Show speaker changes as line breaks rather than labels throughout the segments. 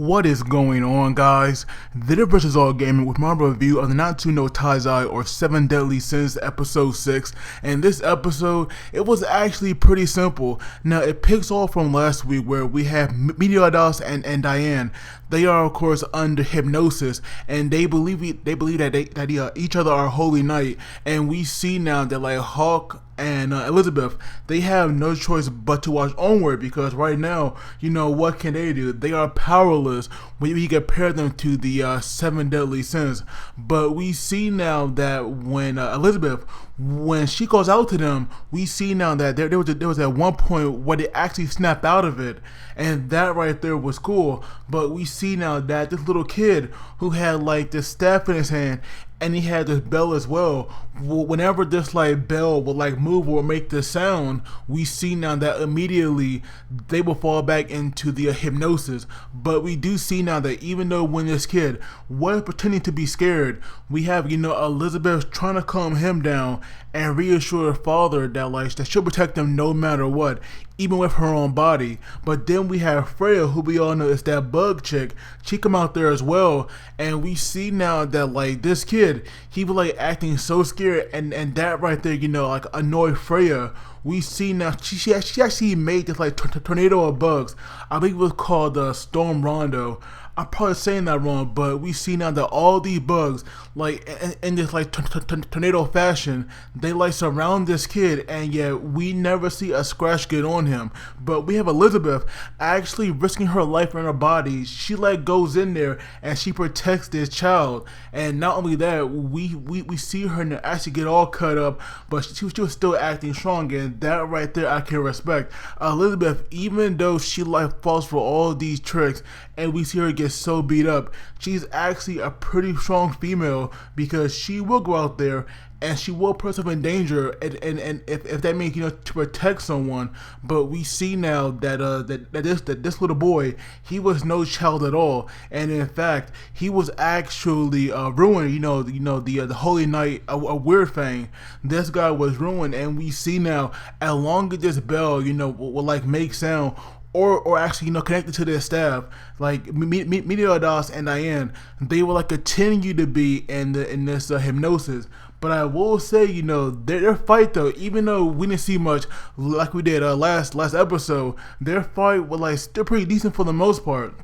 What is going on, guys? This is All Gaming with my review of the Not Too No Taizai or 7 Deadly Sins episode 6. And this episode, it was actually pretty simple. Now, it picks off from last week where we have Meliodas and Diane. They are, of course, under hypnosis, and they believe that each other are holy night. And we see now that like Hawk and Elizabeth, they have no choice but to watch onward because right now, what can they do? They are powerless when you compare them to the 7 deadly sins. But we see now that when Elizabeth, when she goes out to them, we see now that there was at one point where they actually snapped out of it, and that right there was cool. But we see now that this little kid who had like this staff in his hand, and he had this bell as well. Whenever this like bell would like move or make this sound, we see now that immediately they will fall back into the hypnosis. But we do see now that even though when this kid was pretending to be scared, we have Elizabeth trying to calm him down and reassure her father that she'll protect them no matter what, even with her own body. But then we have Freya, who we all know is that bug chick. She come out there as well, and we see now that like this kid, he was like acting so scared, and that right there, like annoyed Freya. We see now she actually made this like tornado of bugs. I think it was called the Storm Rondo. I'm probably saying that wrong, but we see now that all these bugs, like in this like tornado fashion, they like surround this kid, and yet we never see a scratch get on him. But we have Elizabeth actually risking her life and her body. She like goes in there and she protects this child, and not only that, we see her actually get all cut up, but she was still acting strong, and that right there I can respect. Elizabeth, even though she like falls for all these tricks, and we see her get so beat up, she's actually a pretty strong female because she will go out there and she will put herself in danger, and if that means to protect someone. But we see now that this little boy, he was no child at all, and in fact he was actually ruined. The holy night, a weird thing. This guy was ruined, and we see now as long as this bell will like make sound, or actually connected to their staff, like Meliodas and Diane, they will like continue to be in this hypnosis. But I will say, their fight though, even though we didn't see much like we did last episode, their fight was like still pretty decent for the most part.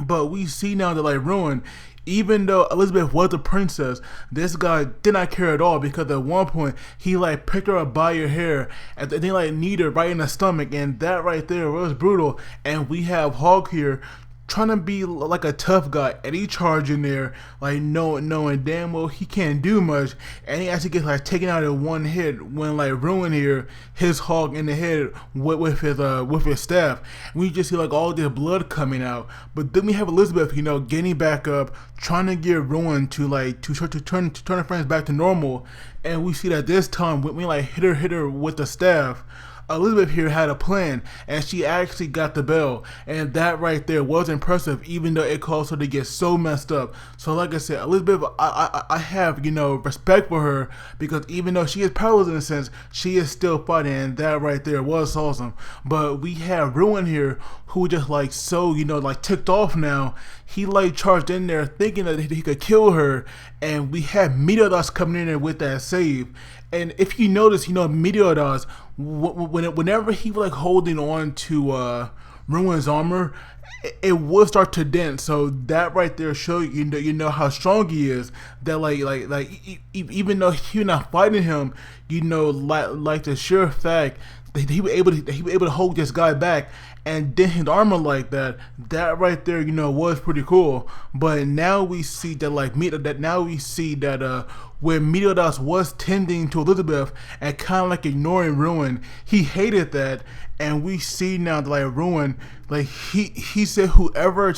But we see now that like Ruin, even though Elizabeth was the princess, this guy did not care at all, because at one point he like picked her up by her hair and they like kneed her right in the stomach, and that right there was brutal. And we have Hawk here trying to be like a tough guy, and he charging there like knowing damn well he can't do much, and he actually gets like taken out in one hit when like Ruin here his Hawk in the head with his staff. We just see like all this blood coming out. But then we have Elizabeth getting back up, trying to get Ruin to turn her friends back to normal. And we see that this time when we like hit her with the staff, Elizabeth here had a plan, and she actually got the bell, and that right there was impressive, even though it caused her to get so messed up. So like I said, Elizabeth, I have respect for her, because even though she is powerless in a sense, she is still fighting, and that right there was awesome. But we have Ruin here, who just like so like ticked off now. He like charged in there thinking that he could kill her, and we have Meliodas coming in there with that save. And if you notice, Meliodas, whenever he was like holding on to Ruin's armor, it would start to dent. So that right there shows how strong he is. That even though you're not fighting him, like the sheer fact that he was able to hold this guy back and dent his armor like that. That right there, was pretty cool. But now we see that where Meliodas was tending to Elizabeth and kind of like ignoring Ruin, he hated that. And we see now that like Ruin, like he said whoever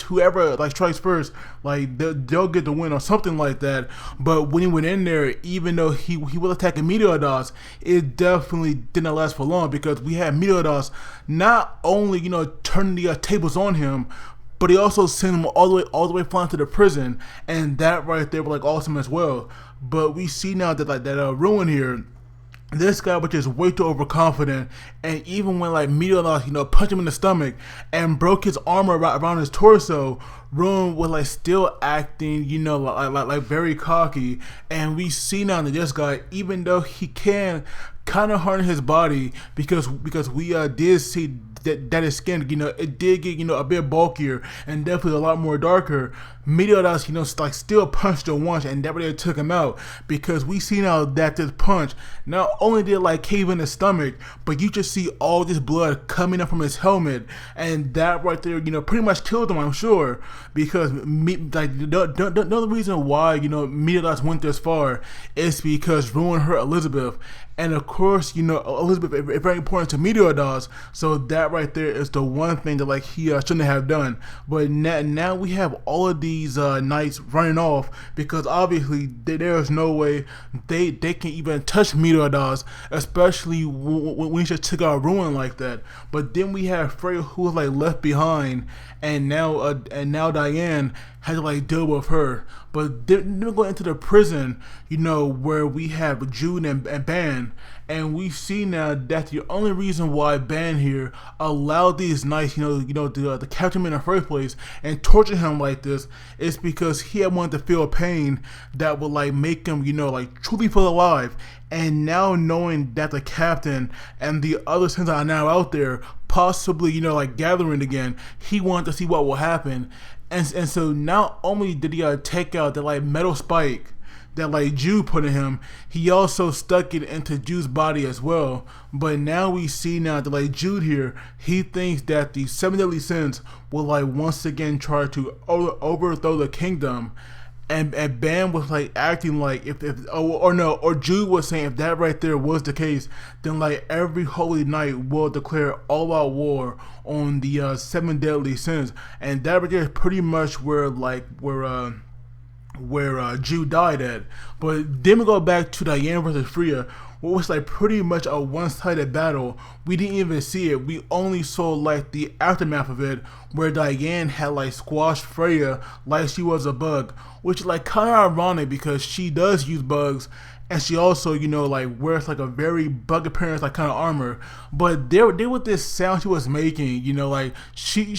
like strikes first, like they'll get the win or something like that. But when he went in there, even though he was attacking Meliodas, it definitely didn't last for long, because we had Meliodas not only turning the tables on him, but he also sent him all the way flying to the prison, and that right there was like awesome as well. But we see now that Ruin here, this guy was just way too overconfident, and even when like Meliodas, punched him in the stomach and broke his armor around his torso, Ruin was like still acting, like very cocky, and we see now that this guy, even though he can kind of harden his body, because we did see that his skin, it did get, a bit bulkier and definitely a lot more darker. Meliodas, like still punched him once, and that really took him out, because we see now that this punch not only did like cave in his stomach, but you just see all this blood coming up from his helmet, and that right there, pretty much killed him, I'm sure, because the reason why, Meliodas went this far is because Ruin hurt Elizabeth. And of course, Elizabeth is very important to Meliodas, so that right there is the one thing that like he shouldn't have done. But now we have all of these knights running off, because obviously there is no way they can even touch Meliodas, especially when he just took out Ruin like that. But then we have Freya, who was like left behind, and now Diane had to like deal with her. But then we go into the prison, where we have Jude and Ban, and we see now that the only reason why Ban here allowed these knights, to capture him in the first place and torture him like this, is because he had wanted to feel pain that would like make him, like truly feel alive. And now knowing that the captain and the other sins are now out there, possibly, like gathering again, he wanted to see what will happen. And so not only did he take out the like metal spike that like Jude put in him, he also stuck it into Jude's body as well. But now we see now that like Jude here, he thinks that the 7 deadly sins will like once again try to overthrow the kingdom. And Ban was like acting like if Jude was saying if that right there was the case, then like every holy night will declare all out war on the 7 deadly sins, and that right there is pretty much where Jude died at. But then we go back to Diane versus Freya, what was like pretty much a one-sided battle. We didn't even see it. We only saw like the aftermath of it, where Diane had like squashed Freya like she was a bug, which is like kind of ironic because she does use bugs, and she also, like wears like a very bug appearance like kind of armor. But there with this sound she was making, like she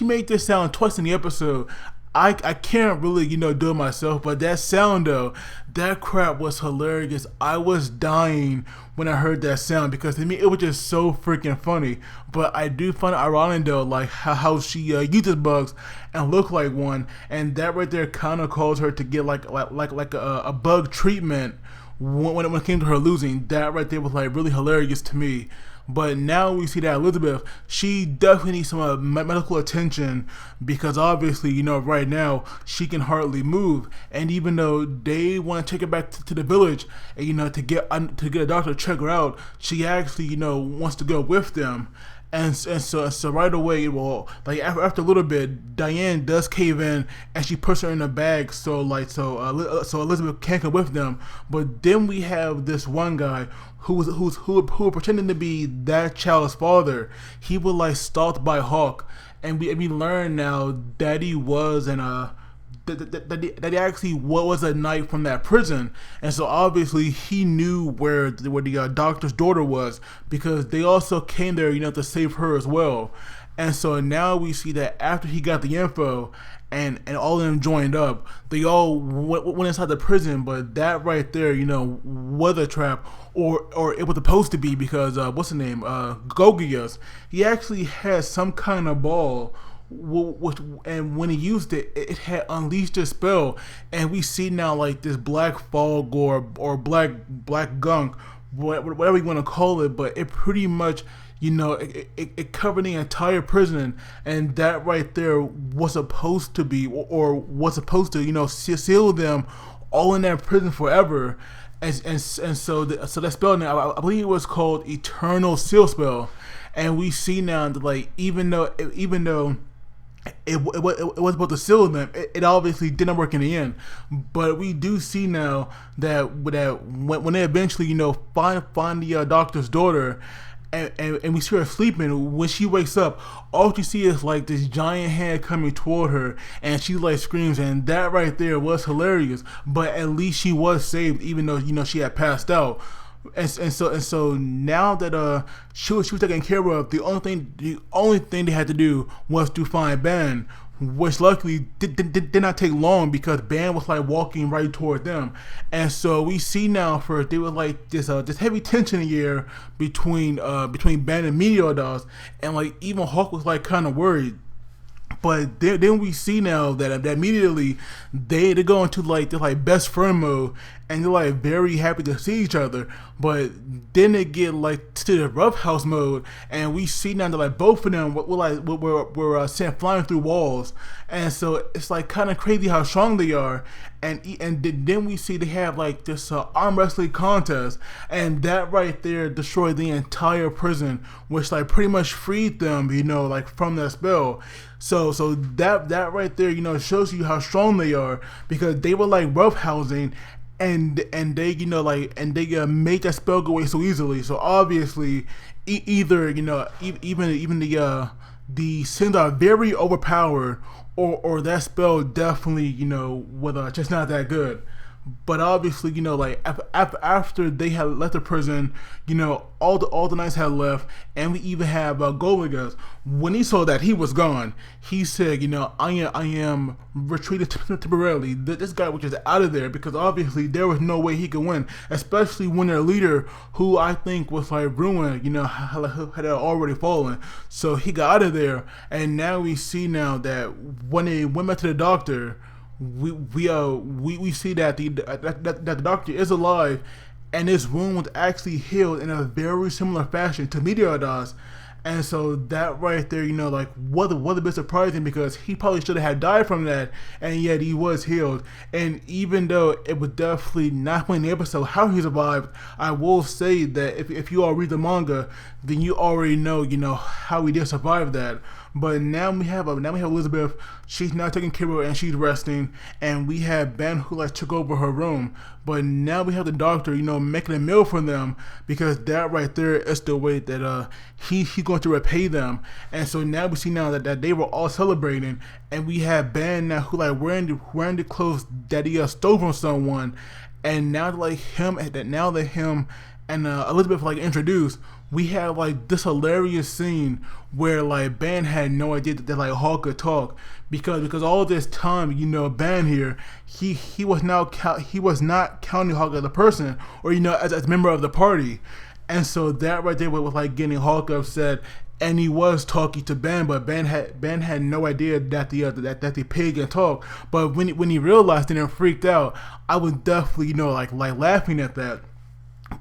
made this sound twice in the episode. I can't really, do it myself, but that sound though, that crap was hilarious. I was dying when I heard that sound, because to me it was just so freaking funny. But I do find it ironic though, like how she uses bugs and look like one, and that right there kind of caused her to get like a bug treatment when it came to her losing. That right there was like really hilarious to me. But now we see that Elizabeth, she definitely needs some medical attention, because obviously, right now she can hardly move. And even though they want to take her back to the village, and, to get a doctor to check her out, she actually, wants to go with them. And so right away, well, like after a little bit, Diane does cave in and she puts her in a bag, so Elizabeth can't come with them. But then we have this one guy who pretending to be that child's father. He was like stalked by Hawk, and we learn now that he was that he actually was a knight from that prison. And so obviously he knew where the doctor's daughter was, because they also came there, to save her as well. And so now we see that after he got the info and all of them joined up, they all went inside the prison. But that right there, was a trap, or it was supposed to be, because what's the name, Gogias, he actually had some kind of ball, and when he used it, it had unleashed a spell. And we see now like this black fog or black gunk, whatever you want to call it, but it pretty much, it covered the entire prison. And that right there was supposed to be, or was supposed to, seal them all in that prison forever. And so that spell now, I believe it was called Eternal Seal Spell. And we see now that like even though it was supposed to seal them, it obviously didn't work in the end. But we do see now that when they eventually, find the doctor's daughter, and we see her sleeping, when she wakes up, all you see is like this giant hand coming toward her, and she like screams. And that right there was hilarious. But at least she was saved, even though she had passed out. And so now that she was taken care of, the only thing they had to do was to find Ban, which luckily did not take long because Ban was like walking right toward them. And so we see now first there was like this heavy tension here between Ban and Meliodas, and like even Hawk was like kind of worried. But then we see now that immediately they go into like they're like best friend mode, and they're like very happy to see each other. But then they get like to the roughhouse mode, and we see now that like both of them were sent flying through walls, and so it's like kind of crazy how strong they are. And then we see they have like this arm wrestling contest, and that right there destroyed the entire prison, which like pretty much freed them, like from that spell. So that right there, shows you how strong they are, because they were like roughhousing, and they made that spell go away so easily. So obviously, either even the sins are very overpowered, or that spell definitely was just not that good. But obviously, like after they had left the prison, all the knights had left, and we even have Goliath. When he saw that he was gone, he said, I am retreating temporarily. This guy was just out of there, because obviously there was no way he could win, especially when their leader, who I think was like ruined, had already fallen. So he got out of there, and now we see now that when they went back to the doctor, we see that the doctor is alive, and his wound was actually healed in a very similar fashion to Meliodas. And so that right there, like was a bit surprising, because he probably should have died from that, and yet he was healed. And even though it was definitely not in the episode how he survived, I will say that if you all read the manga, then you already know how he did survive that. But now we have Elizabeth. She's now taking care of her and she's resting, and we have Ben who like took over her room. But now we have the doctor, making a meal for them, because that right there is the way that he's going to repay them. And so now we see now that they were all celebrating, and we have Ben now who like wearing the clothes that he stole from someone, and now that him and Elizabeth like introduced, we have like this hilarious scene where like Ban had no idea that like Hawk could talk, because all this time, Ban here, he was not counting Hawk as a person, or as a member of the party. And so that right there was like getting Hawk upset, and he was talking to Ben, but Ben had no idea that the pig can talk. But when he realized it and freaked out, I was definitely like laughing at that.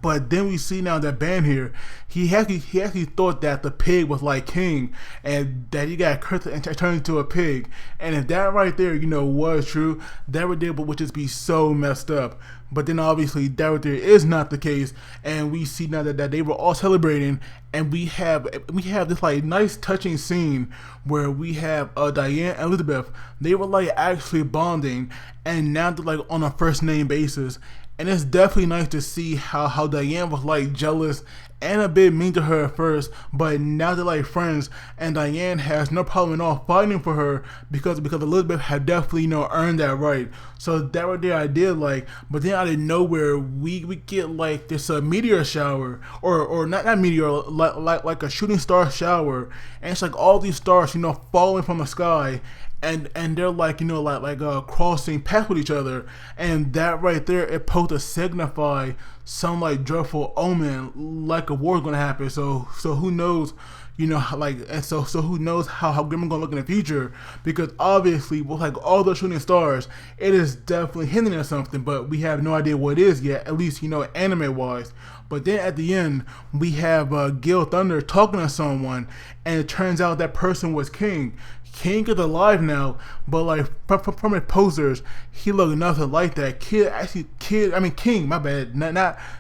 But then we see now that Ban here, he actually thought that the pig was like King, and that he got cursed and turned into a pig. And if that right there, was true, that right there would just be so messed up. But then obviously that right there is not the case, and we see now that they were all celebrating, and we have this like nice touching scene where we have Diane and Elizabeth. They were like actually bonding, and now they're like on a first name basis. And it's definitely nice to see how Diane was like jealous and a bit mean to her at first, but now they're like friends, and Diane has no problem at all fighting for her, because Elizabeth had definitely earned that right. So that right there I did like. But then out of nowhere we get like this meteor shower, or not meteor, like a shooting star shower, and it's like all these stars falling from the sky, and they're like crossing paths with each other, and that right there, it supposed to signify some like dreadful omen, like a war's gonna happen. So who knows, so who knows how grim it's gonna look in the future, because obviously with like all those shooting stars, it is definitely hinting at something, but we have no idea what it is yet, at least anime wise. But then at the end, we have Gil Thunder talking to someone, and it turns out that person was King. King is alive now, but like from his posters, he looked nothing like that. King, my bad,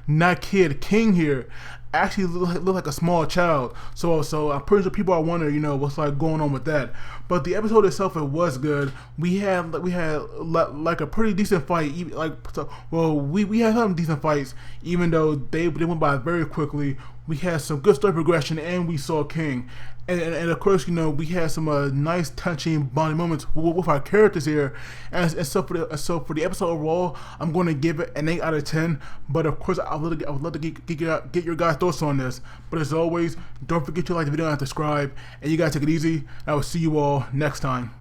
not kid. King here actually looked like a small child. So I'm pretty sure people are wondering, what's like going on with that. But the episode itself, it was good. We had like a pretty decent fight. We had some decent fights, even though they went by very quickly. We had some good story progression, and we saw King. And of course, we had some nice, touching, bonding moments with our characters here. And so for the episode overall, I'm going to give it an 8 out of 10. But of course, I would love to get your guys' thoughts on this. But as always, don't forget to like the video and subscribe. And you guys take it easy. I will see you all next time.